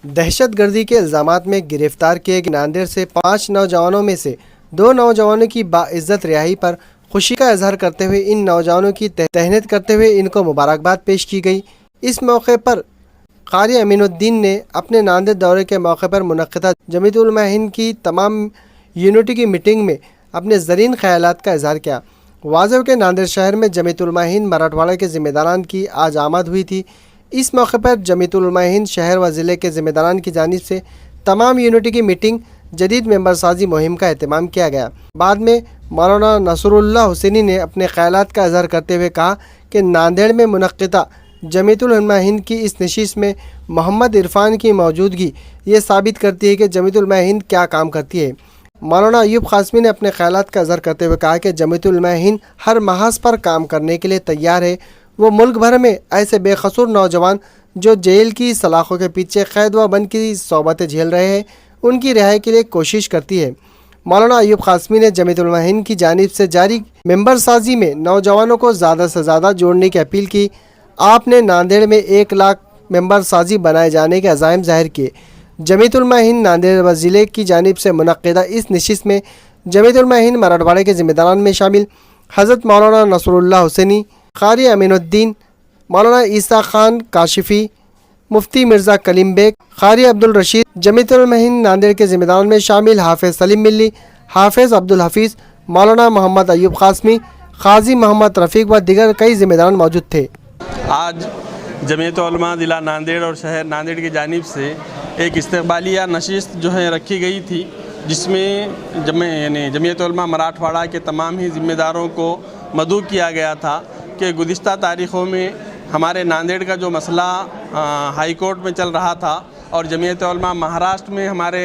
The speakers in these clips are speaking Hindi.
दहशतगर्दी के इल्ज़ामात में गिरफ्तार किए गए नांदेड़ से 5 नौजवानों में से 2 नौजवानों की बाइज्जत रिहाई पर खुशी का इजहार करते हुए इन नौजवानों की तहनीत करते हुए इनको मुबारकबाद पेश की गई। इस मौके पर कारी अमीनुद्दीन ने अपने नांदेड़ दौरे के मौके पर मुनक़्क़दा जमीयत उलमा हिंद की तमाम यूनिटी की मीटिंग में अपने ज़रीन ख़यालात का इजहार किया। वाज़ेह के नांदेड़ शहर में जमीयत उलमा हिंद मराठवाड़ा के ज़िम्मेदारान की आज आमद हुई थी। इस मौके पर जमीयत उलमा हिंद शहर व ज़िले के ज़िम्मेदारान की जानिब से तमाम यूनिटी की मीटिंग जदीद मेंबर साजी मुहिम का एहतमाम किया गया। बाद में मौलाना नसरुल्लाह हुसैनी ने अपने ख़यालात का इजहार करते हुए कहा कि नांदेड़ में मुनक़्क़दा जमीयत उलमा हिंद की इस नशिस्त में मोहम्मद इरफान की मौजूदगी ये साबित करती है कि जमीयत उलमा हिंद क्या काम करती है। मौलाना अयूब क़ासमी ने अपने ख़यालात का इजहार करते हुए कहा कि जमीयत उलमा हिंद हर महाज पर काम करने के लिए तैयार है। वो मुल्क भर में ऐसे बेकसूर नौजवान जो जेल की सलाखों के पीछे कैद व बंद की सोबतें झेल रहे हैं उनकी रिहाई के लिए कोशिश करती है। मौलाना अयूब क़ासमी ने जमीयत उलमा हिंद की जानिब से जारी मेंबर साजी में नौजवानों को ज़्यादा से ज़्यादा जोड़ने की अपील की। आपने नांदेड़ में 1 लाख मेंबर साजी बनाए जाने के अज़ाइम ज़ाहिर किए। जमीयत उलमा हिंद नांदेड़ व ज़िले की जानिब से मुनक़्क़दा इस नशिस्त में जमीयत उलमा हिंद मराठवाड़ा के ज़िम्मेदारान में शामिल हज़रत मौलाना नसरुल्लाह हुसैनी, कारी अमीनुद्दीन, मौलाना ईसा खान काशिफ़ी, मुफ्ती मिर्ज़ा कलीम बेग, कारी अब्दुल रशीद, जमीयत उलमा हिंद नांदेड़ के ज़िम्मेदारान में शामिल हाफ़िज़ सलीम मिल्ली, हाफ़िज़ अब्दुल हफ़ीज़, मौलाना मोहम्मद अयूब क़ासमी, क़ाज़ी मोहम्मद रफ़ीक व दीगर कई ज़िम्मेदारान मौजूद थे। आज जमीयत उलमा ज़िला नांदेड़ और शहर नांदेड़ की जानिब से एक इस्तक़बालिया नशिस्त जो है रखी गई थी, जिसमें जमीयत उलमा मराठवाड़ा के तमाम ही ज़िम्मेदारों को मदऊ किया गया था कि गुज़िश्ता तारीख़ों में हमारे नांदेड़ का जो मसला हाई कोर्ट में चल रहा था और जमीयत उलमा महाराष्ट्र में हमारे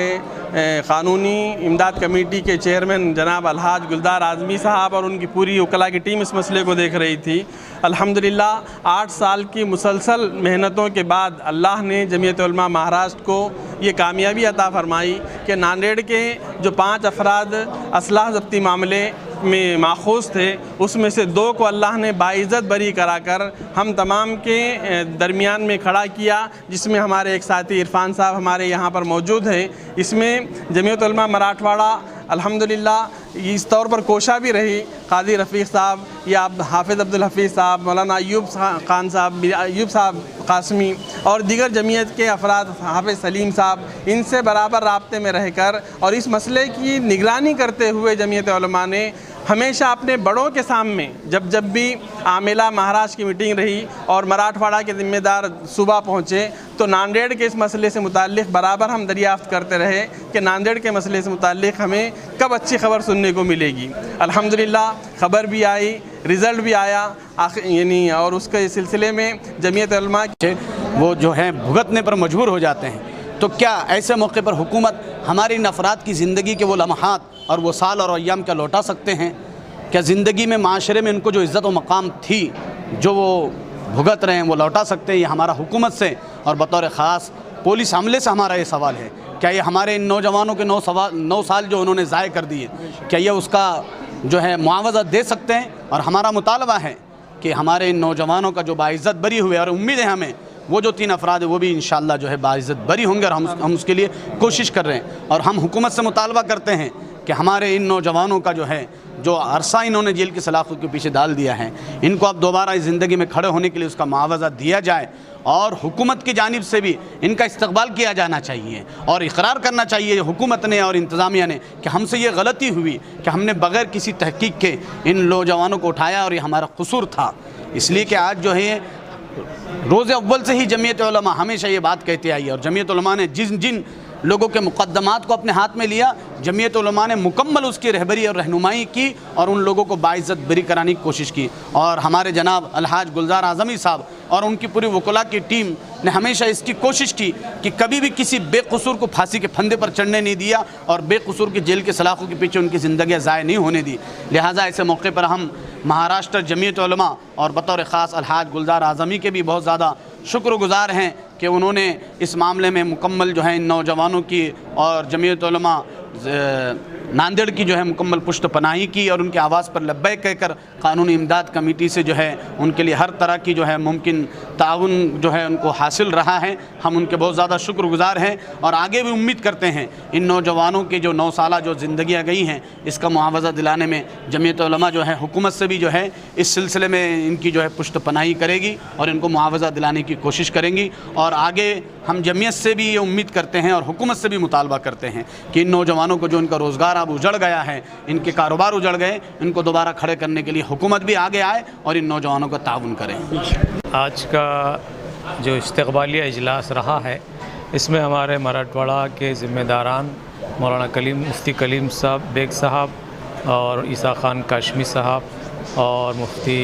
क़ानूनी इमदाद कमेटी के चेयरमैन जनाब अलहाज गुलजार आज़मी साहब और उनकी पूरी वकला की टीम इस मसले को देख रही थी। अल्हम्दुलिल्लाह 8 साल की मुसलसल मेहनतों के बाद अल्लाह ने जमीयत उलमा महाराष्ट्र को ये कामयाबी अता फ़रमाई कि नांदेड़ के जो 5 अफराद असलाह ज़ब्ती मामले में माखूज़ थे उसमें से 2 को अल्लाह ने बाइज़्ज़त बरी कराकर हम तमाम के दरमियान में खड़ा किया, जिसमें हमारे एक साथी इरफान साहब हमारे यहाँ पर मौजूद हैं। इसमें जमीयत उलमा मराठवाड़ा अल्हम्दुलिल्लाह इस तौर पर कोशा भी रही, क़ाज़ी रफ़ीक साहब या हाफ़िज़ अब्दुल हफ़ीज़ साहब, मौलाना अयूब खान साहब, अयूब साहब क़ासमी और दीगर जमीयत के अफराद, हाफ़िज़ सलीम साहब, इनसे बराबर राब्ते में रहकर और इस मसले की निगरानी करते हुए जमीयत उलमा ने हमेशा अपने बड़ों के सामने जब भी आमिला महाराष्ट्र की मीटिंग रही और मराठवाड़ा के ज़िम्मेदार सूबा पहुँचे तो नांदेड़ के इस मसले से मुताल्लिक़ बराबर हम दरियाफ़्त करते रहे कि नांदेड़ के मसले से मुताल्लिक़ हमें कब अच्छी खबर सुनने को मिलेगी। अल्हम्दुलिल्लाह खबर भी आई, रिज़ल्ट भी आया और उसके सिलसिले में जमीयत उलमा वो जो है भुगतने पर मजबूर हो जाते हैं। तो क्या ऐसे मौके पर हुकूमत हमारी इन अफराद की ज़िंदगी के वो लम्हात और वो साल और अय्याम क्या लौटा सकते हैं? क्या ज़िंदगी में माशरे में उनको जो इज़्ज़त व मकाम थी जो वो भुगत रहे हैं वो लौटा सकते हैं? ये हमारा हुकूमत से और बतौर ख़ास पुलिस अमले से हमारा ये सवाल है। क्या ये हमारे इन नौजवानों के 9 साल जो उन्होंने ज़ाय कर दिए, क्या ये उसका जो है मुआवज़ा दे सकते हैं? और हमारा मुतालबा है कि हमारे इन नौजवानों का जो बाइज़्ज़त बरी हुए और उम्मीद है हमें वो जो 3 अफराद है वो भी इंशाअल्लाह जो है बाइज़्ज़त बरी होंगे और हम उसके लिए कोशिश कर रहे हैं। और हम हुकूमत से मुतालबा करते हैं कि हमारे इन नौजवानों का जो है जो अरसा इन्होंने जेल की सलाखों के पीछे डाल दिया है, इनको अब दोबारा इस ज़िंदगी में खड़े होने के लिए उसका मुआवज़ा दिया जाए और हुकूमत की जानिब से भी इनका इस्तकबाल किया जाना चाहिए और इकरार करना चाहिए हुकूमत ने और इंतज़ामिया ने कि हमसे ये गलती हुई कि हमने बग़ैर किसी तहकीक के इन नौजवानों को उठाया और ये हमारा कसूर था। इसलिए कि आज जो है रोज़ अव्वल से ही जमीयत उलमा हमेशा ये बात कहती आई है और जमीयत उलमा ने जिन लोगों के मुक़द्दमात को अपने हाथ में लिया, जमीयत उलमा ने मुकम्मल उसकी रहबरी और रहनुमाई की और उन लोगों को बाइज़्ज़त बरी कराने की कोशिश की। और हमारे जनाब अलहाज गुलजार आज़मी साहब और उनकी पूरी वकला की टीम ने हमेशा इसकी कोशिश की कि कभी भी किसी बेकसूर को फांसी के फंदे पर चढ़ने नहीं दिया और बेकसूर की जेल के सलाखों के पीछे उनकी ज़िंदगी ज़ाय नहीं होने दी। लिहाजा ऐसे मौके पर हम महाराष्ट्र जमीयत उलमा और बतौर ख़ास अलहाज गुलजार आज़मी के भी बहुत ज़्यादा शुक्रगुज़ार हैं कि उन्होंने इस मामले में मुकम्मल जो है इन नौजवानों की और जमीयत उलमा नांदेड़ की जो है मुकम्मल पुष्ट पनाही की और उनके आवाज़ पर लब्बैक कहकर कानूनी इमदाद कमेटी से जो है उनके लिए हर तरह की जो है मुमकिन ताउन जो है उनको हासिल रहा है। हम उनके बहुत ज़्यादा शुक्रगुज़ार हैं और आगे भी उम्मीद करते हैं इन नौजवानों के जो 9 साल जो ज़िंदगियाँ गई हैं इसका मुआवज़ा दिलाने में जमीयत उलमा जो है हुकूमत से भी जो है इस सिलसिले में इनकी जो है पुष्ट पनाही करेगी और इनको मुआवज़ा दिलाने की कोशिश करेंगी। और आगे हम जमीयत से भी ये उम्मीद करते हैं और हुकूमत से भी मुतालबा करते हैं कि इन नौजवानों को जो इनका रोज़गार अब उजड़ गया है, इनके कारोबार उजड़ गए, इनको दोबारा खड़े करने के लिए हुकूमत भी आगे आए और इन नौजवानों का ताउन करें। आज का जो इस्तक़बालिया इजलास रहा है इसमें हमारे मराठवाड़ा के ज़िम्मेदारान मौलाना कलीम मुफ्ती कलीम साहब बेग साहब और ईसा खान काशमी साहब और मुफ्ती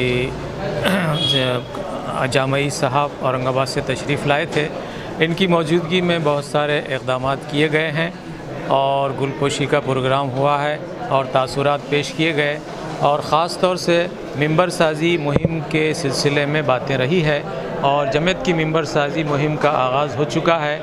जामई साहब औरंगाबाद से तशरीफ़ लाए थे। इनकी मौजूदगी में बहुत सारे इक़दाम किए गए हैं और गुलपोशी का प्रोग्राम हुआ है और तासुरात पेश किए गए और ख़ास तौर से मिंबर साजी मुहिम के सिलसिले में बातें रही है और जमीयत की मिंबर साजी मुहिम का आगाज़ हो चुका है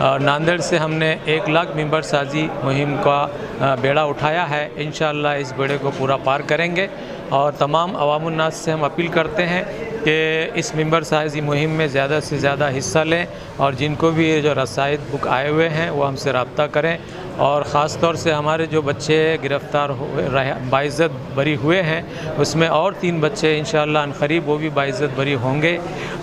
और नांदेड़ से हमने 1 लाख मिंबर साजी मुहिम का बेड़ा उठाया है। इंशाअल्लाह इस बेड़े को पूरा पार करेंगे और तमाम अवामुन्नास से हम अपील करते हैं कि इस मिंबर साजी मुहिम में ज़्यादा से ज़्यादा हिस्सा लें और जिनको भी ये जो रसायद बुक आए हुए हैं वो हमसे रब्ता करें और ख़ास तौर से हमारे जो बच्चे गिरफ़्तार हुए बाइज़्ज़त बरी हुए हैं उसमें और 3 बच्चे इंशाअल्लाह अनक़रीब वो भी बाइज़्ज़त बरी होंगे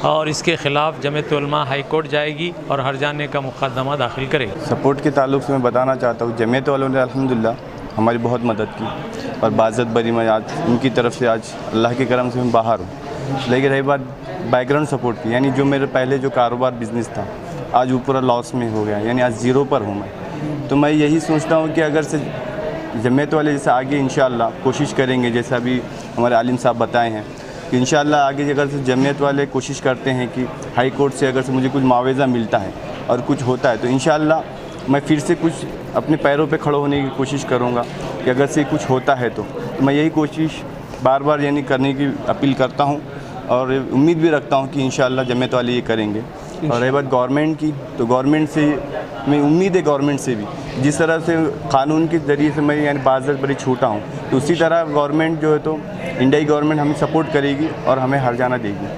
और इसके ख़िलाफ़ जमीयत उलमा हाई कोर्ट जाएगी और हर्जाने का मुक़दमा दाखिल करेगी। सपोर्ट के ताल्लुक़ से मैं बताना चाहता हूँ जमीयत वालों ने अल्हम्दुलिल्लाह हमारी बहुत मदद की और बाइज़्ज़त बरी में आज उनकी तरफ से आज अल्लाह के करम से मैं बाहर हूँ। लेकिन रही बात बैकग्राउंड सपोर्ट की, यानी जो मेरे पहले जो कारोबार बिज़नेस था आज वो पूरा लॉस में हो गया, यानी आज ज़ीरो पर हूँ मैं। तो मैं यही सोचता हूँ कि अगर से जमीयत वाले जैसे आगे इंशाअल्लाह कोशिश करेंगे, जैसा अभी हमारे आलिम साहब बताए हैं कि इंशाअल्लाह आगे अगर से जमीयत वाले कोशिश करते हैं कि हाई कोर्ट से अगर से मुझे कुछ मुआवज़ा मिलता है और कुछ होता है तो इंशाअल्लाह मैं फिर से कुछ अपने पैरों पे खड़े होने की कोशिश करूँगा कि अगर से कुछ होता है तो मैं यही कोशिश बार बार यानी करने की अपील करता हूँ और उम्मीद भी रखता हूँ कि इंशाअल्लाह जमीयत वाले ये करेंगे। और रही बात गवर्नमेंट की, तो गवर्नमेंट से मैं उम्मीद है गवर्नमेंट से भी जिस तरह से कानून के ज़रिए से मैं यानी बाज़त बड़ी छूटा हूँ तो उसी तरह गवर्नमेंट जो है तो इंडियाई गवर्नमेंट हमें सपोर्ट करेगी और हमें हर्जाना देगी।